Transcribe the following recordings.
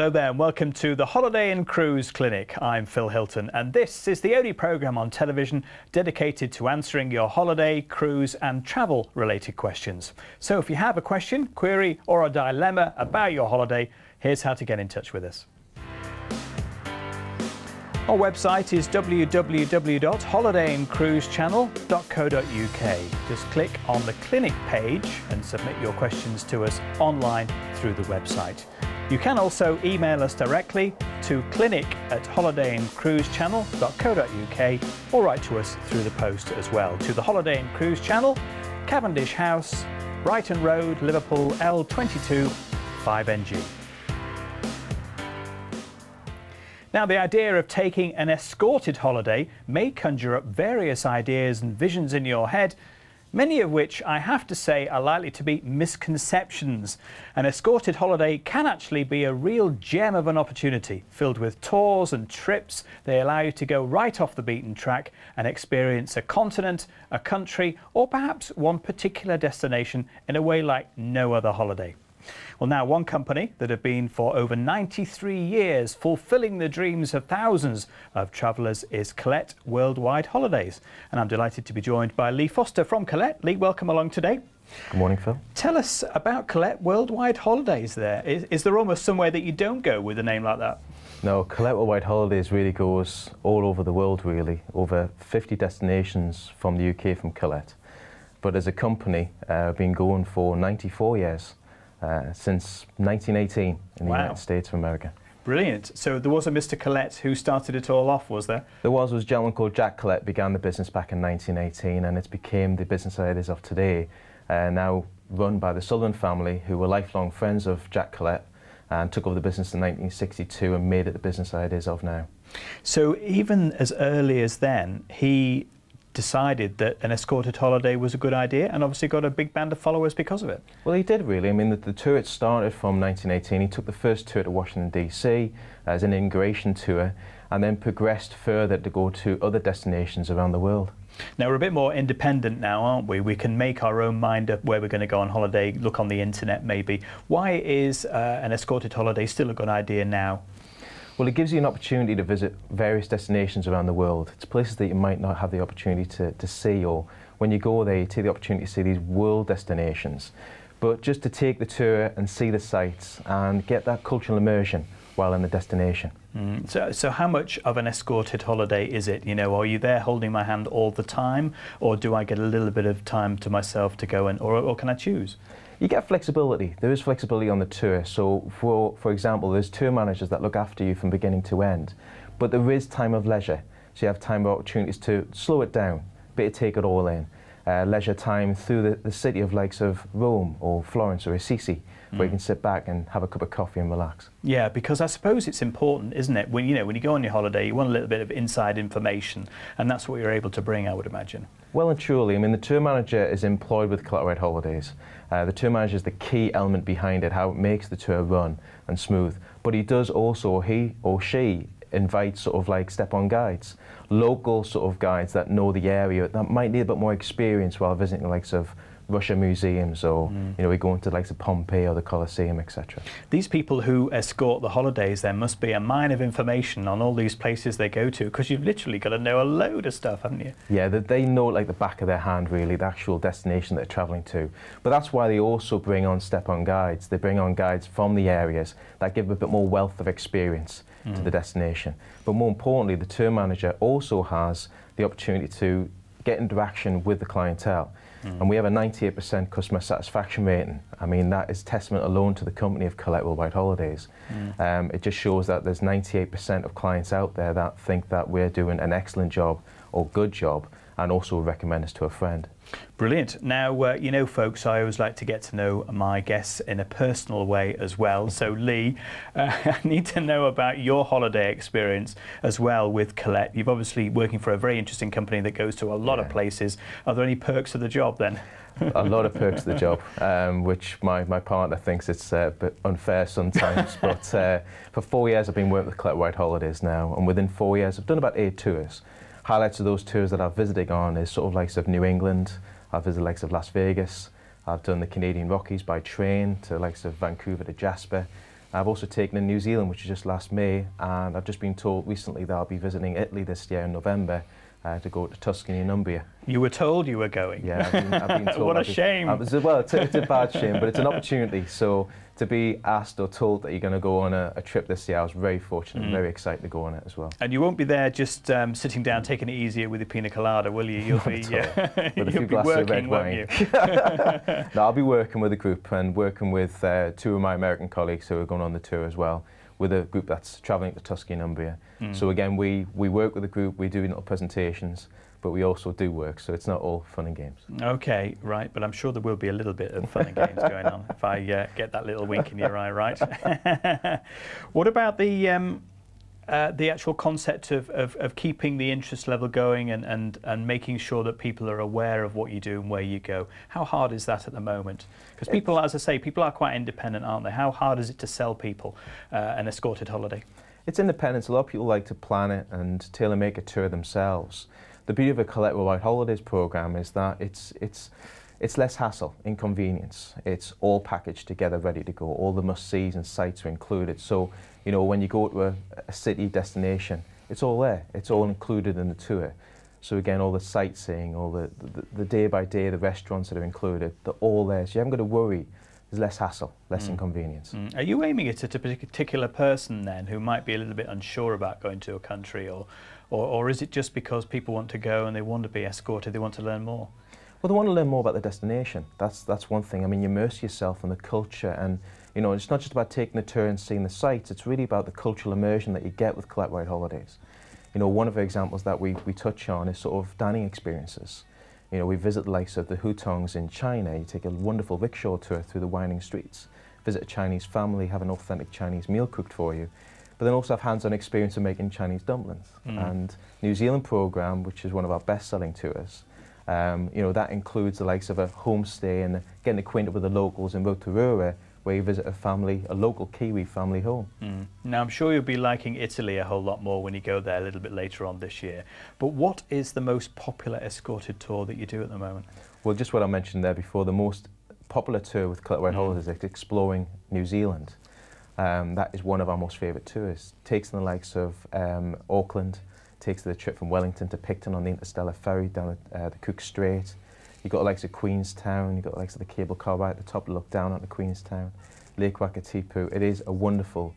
Hello there and welcome to the Holiday and Cruise Clinic. I'm Phil Hilton and this is the only programme on television dedicated to answering your holiday, cruise and travel related questions. So if you have a question, query or a dilemma about your holiday, here's how to get in touch with us. Our website is www.holidayandcruisechannel.co.uk. Just click on the clinic page and submit your questions to us online through the website. You can also email us directly to clinic@holidayandcruisechannel.co.uk or write to us through the post as well to the Holiday and Cruise Channel, Cavendish House, Brighton Road, Liverpool L22 5NG. Now, the idea of taking an escorted holiday may conjure up various ideas and visions in your head, many of which I have to say are likely to be misconceptions. An escorted holiday can actually be a real gem of an opportunity, filled with tours and trips. They allow you to go right off the beaten track and experience a continent, a country, or perhaps one particular destination in a way like no other holiday. Well, now, one company that have been for over 93 years fulfilling the dreams of thousands of travellers is Collette Worldwide Holidays. And I'm delighted to be joined by Lee Foster from Collette. Lee, welcome along today. Good morning, Phil. Tell us about Collette Worldwide Holidays there. Is there almost somewhere that you don't go with a name like that? No, Collette Worldwide Holidays really goes all over the world, really. Over 50 destinations from the UK from Collette. But as a company, we've been going for 94 years. Since 1918 in the United States of America. Brilliant. So there was a Mr. Collette who started it all off, was there? There was a gentleman called Jack Collette, began the business back in 1918, and it's became the business that it is of today, now run by the Sutherland family, who were lifelong friends of Jack Collette, and took over the business in 1962 and made it the business that it is of now. So even as early as then, he decided that an escorted holiday was a good idea and obviously got a big band of followers because of it. Well, he did really. I mean, the tour it started from 1918. He took the first tour to Washington DC as an inauguration tour and then progressed further to go to other destinations around the world. Now, we're a bit more independent now, aren't we? We can make our own mind up where we're going to go on holiday, look on the internet maybe. Why is an escorted holiday still a good idea now? Well, it gives you an opportunity to visit various destinations around the world. It's places that you might not have the opportunity to see, or when you go there, you take the opportunity to see these world destinations. But just to take the tour and see the sights and get that cultural immersion while in the destination. So how much of an escorted holiday is it? You know, are you there holding my hand all the time, or do I get a little bit of time to myself to go and, or can I choose? You get flexibility. There is flexibility on the tour. So, for example, there's tour managers that look after you from beginning to end. But there is time of leisure. So you have time of opportunities to slow it down, but to take it all in. Leisure time through the city of likes of Rome or Florence or Assisi, where you can sit back and have a cup of coffee and relax. Yeah, because I suppose it's important, isn't it? When you go on your holiday, you want a little bit of inside information, and that's what you're able to bring, I would imagine. Well and truly. I mean, the tour manager is employed with Collette Worldwide Holidays. The tour manager is the key element behind it, how it makes the tour run and smooth. But he does also, he or she, invite sort of like step-on guides, local sort of guides that know the area, that might need a bit more experience while visiting the likes of Russia museums, or you know, we go into the likes of Pompeii or the Colosseum, etc. These people who escort the holidays, there must be a mine of information on all these places they go to, because you've literally got to know a load of stuff, haven't you? Yeah, they know like the back of their hand, really, the actual destination they're travelling to. But that's why they also bring on step-on guides. They bring on guides from the areas that give a bit more wealth of experience to the destination. But more importantly, the tour manager also has the opportunity to get interaction with the clientele. And we have a 98% customer satisfaction rating. I mean, that is testament alone to the company of Collette Worldwide Holidays. It just shows that there's 98% of clients out there that think that we're doing an excellent job or good job, and also recommend us to a friend. Brilliant. Now, you know, folks, I always like to get to know my guests in a personal way as well. So, Lee, I need to know about your holiday experience as well with Collette. You've obviously working for a very interesting company that goes to a lot of places. Are there any perks of the job then? A lot of perks of the job, which my partner thinks it's a bit unfair sometimes. But for 4 years I've been working with Collette Worldwide Holidays now, and within 4 years I've done about 8 tours. Highlights of those tours that I've visited on is sort of likes of New England. I've visited likes of Las Vegas. I've done the Canadian Rockies by train to likes of Vancouver to Jasper. I've also taken in New Zealand, which is just last May, and I've just been told recently that I'll be visiting Italy this year in November to go to Tuscany and Umbria. You were told you were going. Yeah, I've been told. What a shame. Well, it's a bad shame, but it's an opportunity. So to be asked or told that you're going to go on a trip this year, I was very fortunate and very excited to go on it as well. And you won't be there just sitting down, taking it easier with your pina colada, will you? You'll be, with a few you'll be glasses of working, red won't wine. you? No, I'll be working with a group and working with 2 of my American colleagues who are going on the tour as well, with a group that's travelling to Tuscany and Umbria. So again, we work with a group, we do little presentations, but we also do work, so it's not all fun and games. Okay, right, but I'm sure there will be a little bit of fun and games going on if I get that little wink in your eye, right? What about the actual concept of keeping the interest level going and making sure that people are aware of what you do and where you go? How hard is that at the moment? Because people, as I say, people are quite independent, aren't they? How hard is it to sell people an escorted holiday? It's independence. A lot of people like to plan it and tailor-make a tour themselves. The beauty of a Collette Worldwide Holidays program is that it's less hassle, inconvenience. It's all packaged together, ready to go. All the must-sees and sites are included. So, you know, when you go to a city destination, it's all there. It's all included in the tour. So again, all the sightseeing, all the day-by-day, the restaurants that are included, they're all there. So you haven't got to worry. There's less hassle, less inconvenience. Are you aiming it at a particular person then who might be a little bit unsure about going to a country, or is it just because people want to go and they want to be escorted, they want to learn more? Well, they want to learn more about the destination. That's one thing. I mean, you immerse yourself in the culture, and you know, it's not just about taking the tour and seeing the sights. It's really about the cultural immersion that you get with Collette Worldwide Holidays. You know, one of the examples that we touch on is sort of dining experiences. You know, we visit the likes of the hutongs in China. You take a wonderful rickshaw tour through the winding streets, visit a Chinese family, have an authentic Chinese meal cooked for you, but then also have hands-on experience of making Chinese dumplings. And New Zealand program, which is one of our best-selling tours, you know, that includes the likes of a homestay and getting acquainted with the locals in Rotorua, where you visit a local Kiwi family home. Now, I'm sure you'll be liking Italy a whole lot more when you go there a little bit later on this year. But what is the most popular escorted tour that you do at the moment? Well, just what I mentioned there before, the most popular tour with Collette Worldwide Holidays is exploring New Zealand. That is one of our most favourite tours. Takes the likes of Auckland, takes the trip from Wellington to Picton on the Interstellar Ferry down the Cook Strait. You've got the likes of Queenstown, you've got the likes of the cable car right at the top to look down onto Queenstown, Lake Wakatipu. It is a wonderful,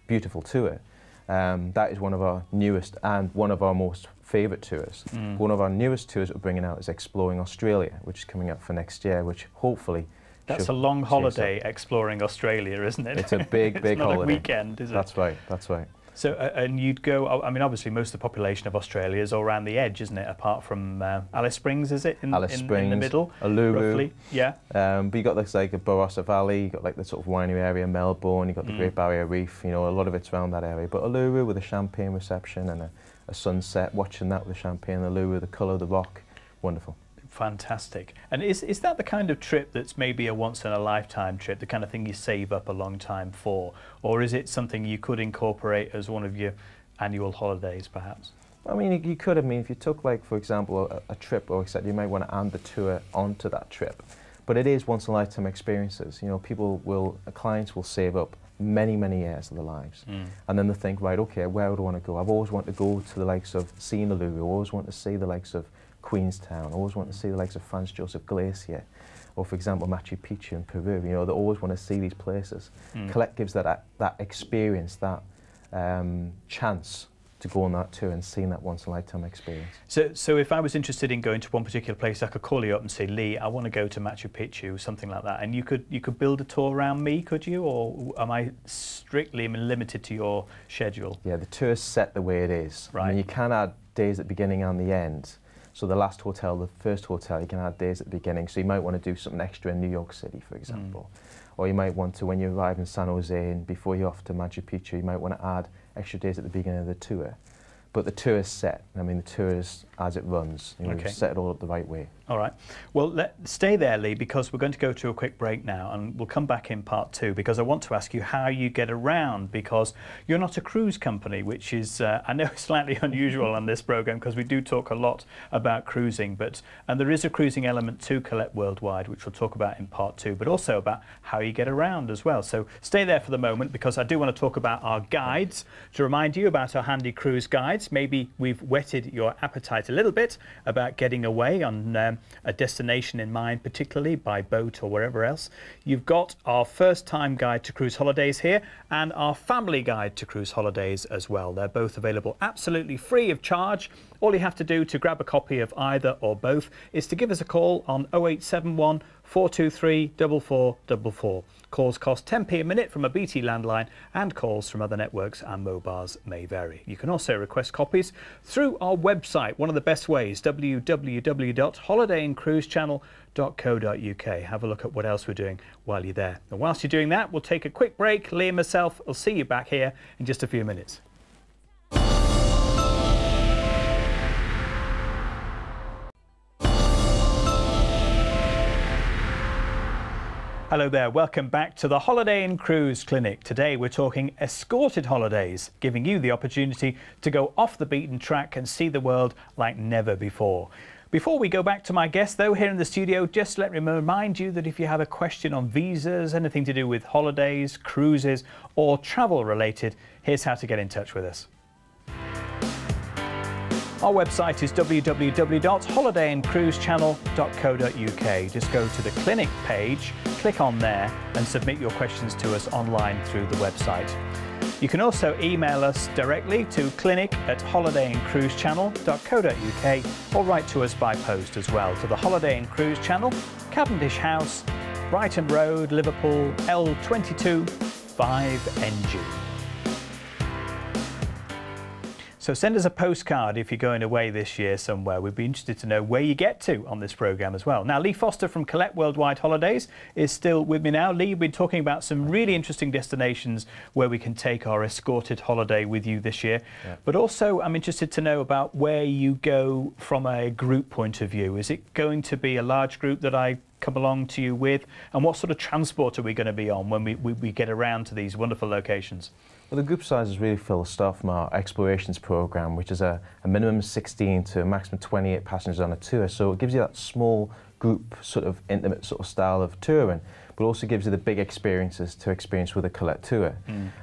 beautiful tour. That is one of our newest and one of our most favourite tours. One of our newest tours that we're bringing out is Exploring Australia, which is coming up for next year, which hopefully... That's a long holiday, exploring Australia, isn't it? It's a big, big holiday. It's not a weekend, is it? That's right, that's right. So, and you'd go, I mean, obviously most of the population of Australia is all around the edge, isn't it? Apart from Alice Springs, is it? Alice Springs, in the middle? Uluru. Roughly, yeah. But you got this like the Barossa Valley, you got like the sort of winery area, Melbourne, you got the Great Barrier Reef, you know, a lot of it's around that area. But Uluru with a champagne reception and a sunset, watching that with the champagne, Uluru, the colour of the rock, wonderful. Fantastic. And is that the kind of trip that's maybe a once-in-a-lifetime trip, the kind of thing you save up a long time for? Or is it something you could incorporate as one of your annual holidays, perhaps? I mean, you could. I mean, if you took, like, for example, a trip, or except you might want to add the tour onto that trip. But it is once-in-a-lifetime experiences. You know, clients will save up many, many years of their lives. And then they think, right, okay, where would I want to go? I've always wanted to go to the likes of seeing Uluru, I always want to see the likes of Queenstown, I always want to see the likes of Franz Josef Glacier, or for example Machu Picchu in Peru. You know, they always want to see these places. Collette gives that experience, that chance to go on that tour and seeing that once-in-a-lifetime experience. So if I was interested in going to one particular place, I could call you up and say, Lee, I want to go to Machu Picchu, something like that, and you could build a tour around me, could you, or am I strictly limited to your schedule? Yeah, the tour's set the way it is. Right. I mean, you can add days at the beginning and the end. So the last hotel, the first hotel, you can add days at the beginning. So you might want to do something extra in New York City, for example. Or you might want to, when you arrive in San Jose and before you're off to Machu Picchu, you might want to add extra days at the beginning of the tour. but the tour is set. I mean, the tour is as it runs. You know, Okay. we've set it all up the right way. All right. Well, stay there, Lee, because we're going to go to a quick break now, and we'll come back in part 2, because I want to ask you how you get around, because you're not a cruise company, which is, I know, slightly unusual on this program, because we do talk a lot about cruising, and there is a cruising element to Collette Worldwide, which we'll talk about in part 2, but also about how you get around as well. So stay there for the moment, because I do want to talk about our guides, to remind you about our handy cruise guides. Maybe we've whetted your appetite a little bit about getting away on a destination in mind, particularly by boat or wherever else. You've got our first time guide to cruise holidays here, and our family guide to cruise holidays as well. They're both available absolutely free of charge. All you have to do to grab a copy of either or both is to give us a call on 0871 423 4444. Calls cost 10p a minute from a BT landline, and calls from other networks and mobiles may vary. You can also request copies through our website, one of the best ways, www.holidayandcruisechannel.co.uk. Have a look at what else we're doing while you're there. And whilst you're doing that, we'll take a quick break. Lee and myself will see you back here in just a few minutes. Hello there, welcome back to the Holiday and Cruise Clinic. Today we're talking escorted holidays, giving you the opportunity to go off the beaten track and see the world like never before. Before we go back to my guest though here in the studio, just let me remind you that if you have a question on visas, anything to do with holidays, cruises or travel related, here's how to get in touch with us. Our website is www.holidayandcruisechannel.co.uk. Just go to the clinic page, click on there and submit your questions to us online through the website. You can also email us directly to clinic@holidayandcruisechannel.co.uk or write to us by post as well to the Holiday and Cruise Channel, Cavendish House, Brighton Road, Liverpool, L22 5NG. So send us a postcard if you're going away this year somewhere. We'd be interested to know where you get to on this programme as well. Now, Lee Foster from Collette Worldwide Holidays is still with me now. Lee, you've been talking about some really interesting destinations where we can take our escorted holiday with you this year. Yeah. But also, I'm interested to know about where you go from a group point of view. Is it going to be a large group that I come along to you with? And what sort of transport are we going to be on when we get around to these wonderful locations? Well, the group sizes really fill the start from our explorations program, which is a minimum of 16 to a maximum 28 passengers on a tour. So it gives you that small group, sort of intimate sort of style of touring, but also gives you the big experiences to experience with a Collette tour.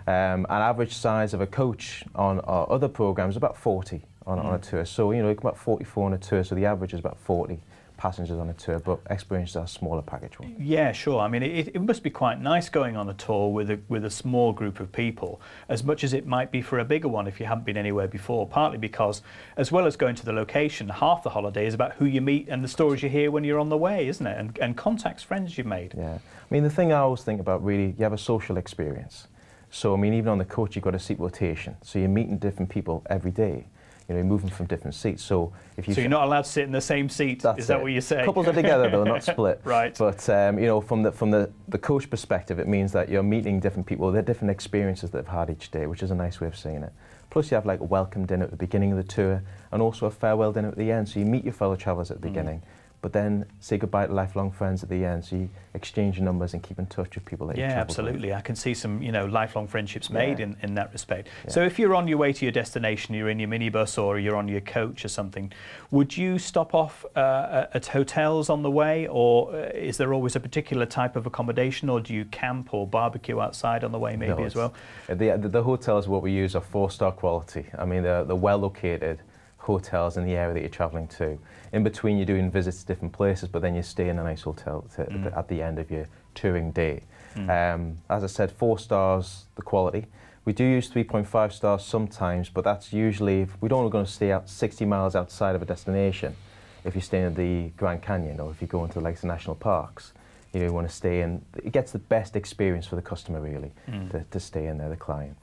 An average size of a coach on our other programs is about 40 on a tour. So, you know, about 44 on a tour, so the average is about 40 passengers on a tour, but experiences are a smaller package one. Yeah, sure. I mean, it must be quite nice going on a tour with a small group of people, as much as it might be for a bigger one if you haven't been anywhere before, partly because, as well as going to the location, half the holiday is about who you meet and the stories you hear when you're on the way, isn't it? And contacts, friends you've made. Yeah. I mean, the thing I always think about, really, you have a social experience. So, I mean, even on the coach, you've got a seat rotation. So you're meeting different people every day. You know, you're moving from different seats. So if you... So you're not allowed to sit in the same seat, is that what you're saying? Couples are together, though, not split. Right. But, you know, from the coach perspective, it means that you're meeting different people. They're different experiences that they've had each day, which is a nice way of saying it. Plus, you have, like, a welcome dinner at the beginning of the tour and also a farewell dinner at the end. So you meet your fellow travellers at the beginning, but then say goodbye to lifelong friends at the end. So you exchange your numbers and keep in touch with people that you travel with. Yeah, absolutely. I can see some, you know, lifelong friendships made in that respect. Yeah. So if you're on your way to your destination, you're in your minibus or you're on your coach or something, would you stop off at hotels on the way, or is there always a particular type of accommodation, or do you camp or barbecue outside on the way maybe as well? The hotels, what we use, are 4-star quality. I mean, they're well located hotels in the area that you're travelling to. In between, you're doing visits to different places, but then you stay in a nice hotel at the end of your touring day. As I said, 4 stars, the quality. We do use 3.5 stars sometimes, but that's usually, if we don't want to stay out 60 miles outside of a destination, if you're staying at the Grand Canyon or if you go into like the national parks, you know, you want to stay in. It gets the best experience for the customer, really, to stay in there, the client.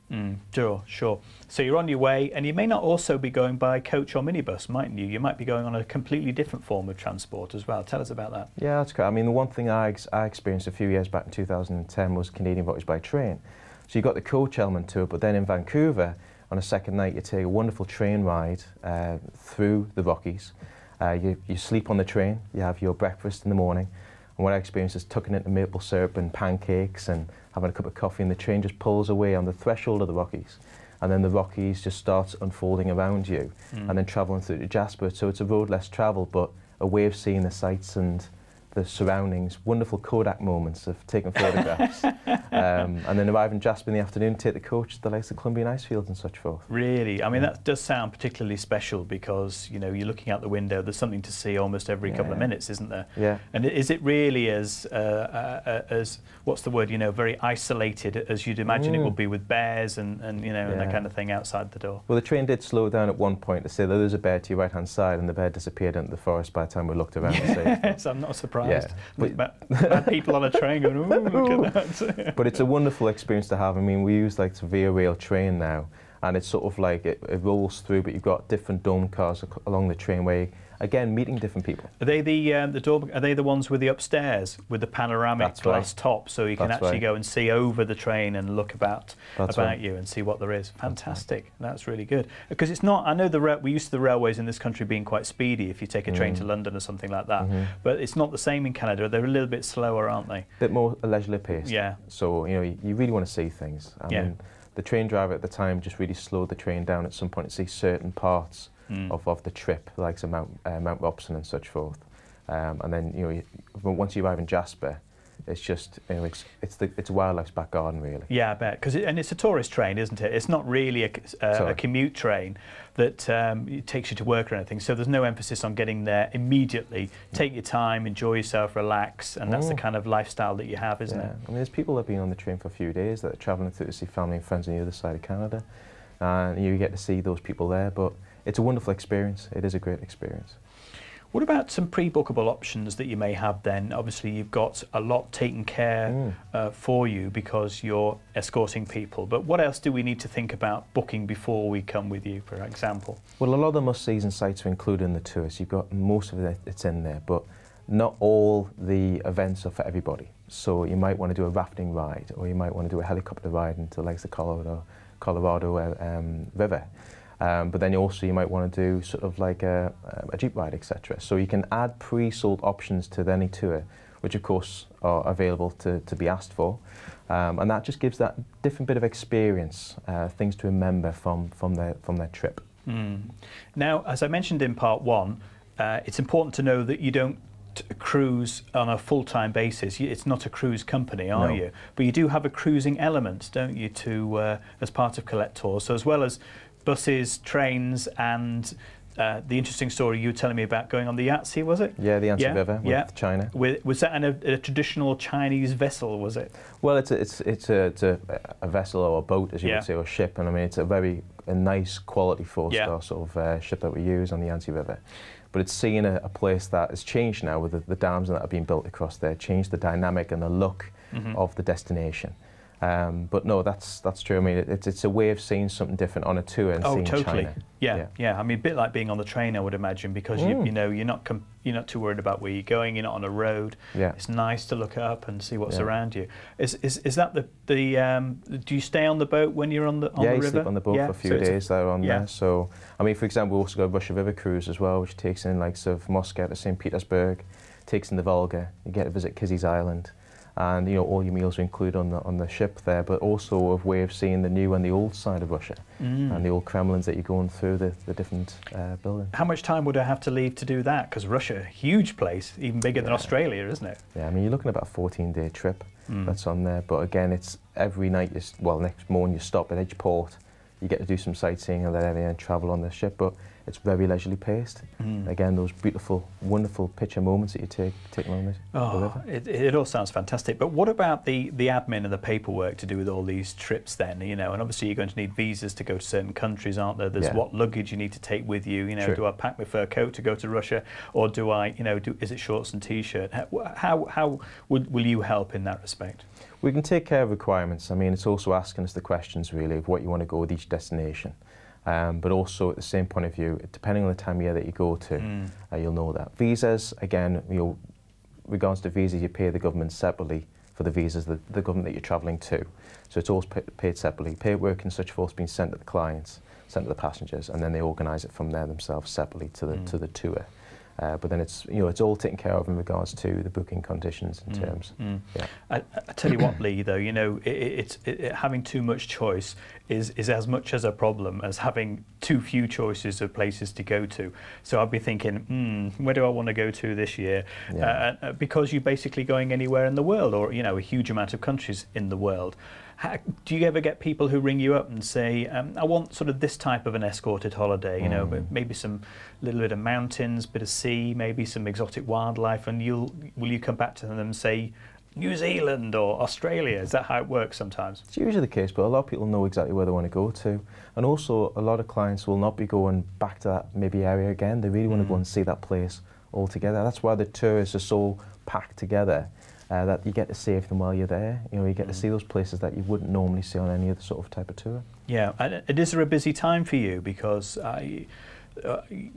Sure, sure. So you're on your way, and you may not also be going by coach or minibus, mightn't you? You might be going on a completely different form of transport as well. Tell us about that. Yeah, that's correct. I mean, the one thing I experienced a few years back in 2010 was Canadian Voyage by train. So you got the coach element to it, but then in Vancouver, On a second night, you take a wonderful train ride through the Rockies. You sleep on the train, you have your breakfast in the morning, and what I experienced is tucking into maple syrup and pancakes and having a cup of coffee, and the train just pulls away on the threshold of the Rockies. And then the Rockies just starts unfolding around you, and then travelling through to Jasper. So it's a road less travelled, but a way of seeing the sights and the surroundings, wonderful Kodak moments of taking photographs. And then arrive in Jasper in the afternoon, take the coach to the likes of Columbian ice fields and such forth. Really? I mean, that does sound particularly special because, you know, you're looking out the window, there's something to see almost every couple of minutes, isn't there? Yeah. And is it really as what's the word, you know, very isolated as you'd imagine it would be with bears and you know, and that kind of thing outside the door? Well, the train did slow down at one point to say that there's a bear to your right-hand side, and the bear disappeared into the forest by the time we looked around. Yes, I'm not surprised. Yeah. But people on a train going, ooh, look at that. But it's a wonderful experience to have. I mean, we use like the Via Rail train now, and it's sort of like it rolls through, but you've got different dome cars along the train where you, again, meeting different people. Are they are they the ones with the upstairs with the panoramic glass top, so you can actually go and see over the train and look about you and see what there is? Fantastic. That's really good, because it's not. I know we're used to the railways in this country being quite speedy if you take a train to London or something like that, but it's not the same in Canada. They're a little bit slower, aren't they? A bit more leisurely paced. Yeah. So you know, you really want to see things. I mean, the train driver at the time just really slowed the train down at some point to see certain parts of the trip, like Mount Robson and such forth. And then, you know, once you arrive in Jasper, it's just, you know, it's wildlife's back garden, really. Yeah, I bet, and it's a tourist train, isn't it? It's not really a commute train that takes you to work or anything. So there's no emphasis on getting there immediately. Take your time, enjoy yourself, relax, and that's the kind of lifestyle that you have, isn't it? I mean, there's people that have been on the train for a few days that are travelling through to see family and friends on the other side of Canada, and you get to see those people there. But it's a wonderful experience. It is a great experience. What about some pre-bookable options that you may have then? Obviously, you've got a lot taken care for you because you're escorting people. But what else do we need to think about booking before we come with you, for example? Well, a lot of the must-sees sites are included in the tours. You've got most of it, it's in there, but not all the events are for everybody. So you might want to do a rafting ride, or you might want to do a helicopter ride into like the Colorado River. But then you might want to do sort of like a jeep ride, etc. So you can add pre-sold options to any tour, which of course are available to be asked for, and that just gives that different bit of experience, things to remember from their trip. Now, as I mentioned in part one, it's important to know that you don't cruise on a full-time basis. It's not a cruise company, are you? But you do have a cruising element, don't you, to as part of Collette Tours. So as well as buses, trains, and the interesting story you were telling me about going on the Yangtze, was it? Yeah, the Yangtze River with China. Was that in a traditional Chinese vessel, was it? Well, it's a vessel or a boat, as you would say, or ship, and I mean it's a nice quality four-star sort of ship that we use on the Yangtze River. But it's seeing a place that has changed now with the dams that have been built across there, changed the dynamic and the look of the destination. But no, that's true. I mean, it's a way of seeing something different on a tour and seeing China. Yeah. I mean, a bit like being on the train, I would imagine, because you know you're not too worried about where you're going. You're not on a road. Yeah. It's nice to look up and see what's around you. Is that the do you stay on the boat when you're on the river? Yeah, you sleep on the boat for a few days there on there. So I mean, for example, we also got a Russia River cruise as well, which takes in likes of Moscow to St. Petersburg, takes in the Volga. You get to visit Kizil's Island. And you know, all your meals are included on the ship there, but also a way of seeing the new and the old side of Russia and the old Kremlins that you're going through the different buildings. How much time would I have to leave to do that? Because Russia, huge place, even bigger than Australia, isn't it? Yeah, I mean, you're looking at about a 14-day trip that's on there. But again, it's every night. Next morning you stop at each port. You get to do some sightseeing in that area and travel on the ship, but it's very leisurely paced. Again, those beautiful, wonderful picture moments that you take along the river. It all sounds fantastic. But what about the admin and the paperwork to do with all these trips then? You know, and obviously you're going to need visas to go to certain countries, aren't there? There's what luggage you need to take with you. You know, do I pack my fur coat to go to Russia, or do I, you know, is it shorts and t-shirt? How will you help in that respect? We can take care of requirements. I mean, it's also asking us the questions really of what you want to go with each destination. But also at the same point of view, depending on the time of year that you go to, you'll know that. Visas, again, regards to visas, you pay the government separately for the visas, the government that you're travelling to. So it's always paid separately. Paperwork and such forth being sent to the clients, sent to the passengers, and then they organise it from there themselves separately to the tour. But then it's it's all taken care of in regards to the booking conditions and terms. Yeah. I tell you what, Lee, though, having too much choice is as much as a problem as having too few choices of places to go to. So I'd be thinking, where do I want to go to this year? Yeah. Because you're basically going anywhere in the world, or a huge amount of countries in the world. Do you ever get people who ring you up and say, I want sort of this type of an escorted holiday, but maybe some little bit of mountains, bit of sea, maybe some exotic wildlife, and will you come back to them and say, New Zealand or Australia? Is that how it works sometimes? It's usually the case, but a lot of people know exactly where they want to go to. And also, a lot of clients will not be going back to that maybe area again. They really want to go and see that place altogether. That's why the tours are so packed together. That you get to see everything while you're there. You get to see those places that you wouldn't normally see on any other sort of type of tour. Yeah, and is there a busy time for you? Because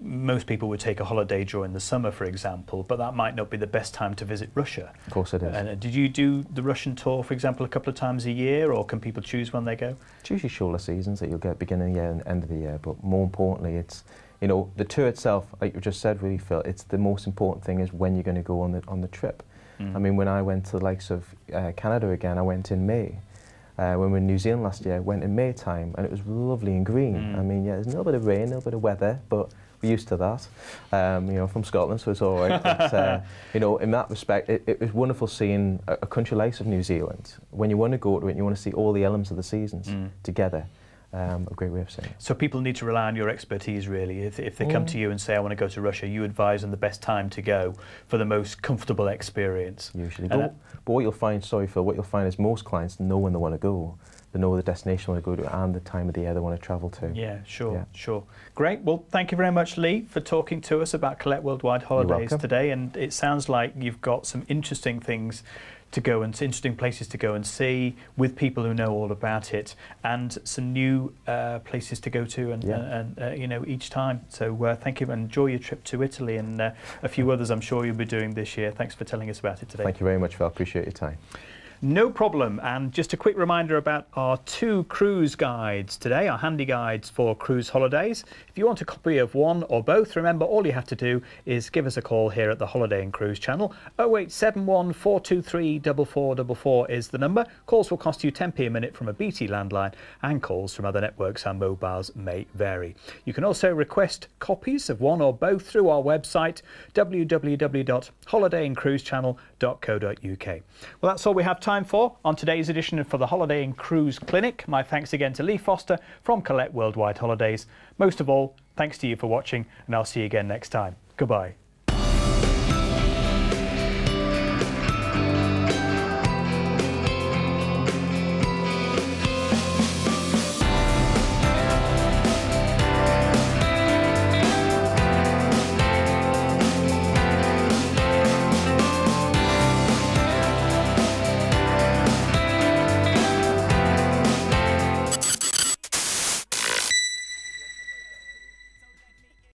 most people would take a holiday during the summer, for example, but that might not be the best time to visit Russia. Of course it is. And did you do the Russian tour, for example, a couple of times a year, or can people choose when they go? It's usually shorter seasons that you'll get beginning of the year and end of the year, but more importantly, it's the tour itself, like you just said, really, Phil. It's the most important thing is when you're going to go on the trip. I mean, when I went to the likes of Canada again, I went in May. When we were in New Zealand last year, I went in May time, and it was lovely and green. I mean, yeah, there's a little bit of rain, a little bit of weather, but we're used to that. From Scotland, so it's all right. But, in that respect, it was wonderful seeing a country like of New Zealand. When you want to go to it, you want to see all the elements of the seasons together. A great way of saying it. So people need to rely on your expertise, really. If they come to you and say, I want to go to Russia, you advise them the best time to go for the most comfortable experience. Usually. But what you'll find, what you'll find is most clients know when they want to go. They know the destination they want to go to and the time of the year they want to travel to. Yeah, sure. Great. Well, thank you very much, Lee, for talking to us about Collette Worldwide Holidays today. And it sounds like you've got some interesting things to go and interesting places to go and see with people who know all about it, and some new places to go to and each time. So thank you, and enjoy your trip to Italy and a few others I'm sure you'll be doing this year. Thanks for telling us about it today. Thank you very much, Phil. Appreciate your time. No problem. And just a quick reminder about our 2 cruise guides today, our handy guides for cruise holidays. If you want a copy of one or both, remember all you have to do is give us a call here at the Holiday and Cruise channel. 0871 423 4444 is the number. Calls will cost you 10p a minute from a BT landline, and calls from other networks and mobiles may vary. You can also request copies of one or both through our website, www.holidayandcruisechannel.co.uk. Well, that's all we have time for on today's edition for the Holiday and Cruise Clinic. My thanks again to Lee Foster from Collette Worldwide Holidays. Most of all, thanks to you for watching, and I'll see you again next time. Goodbye.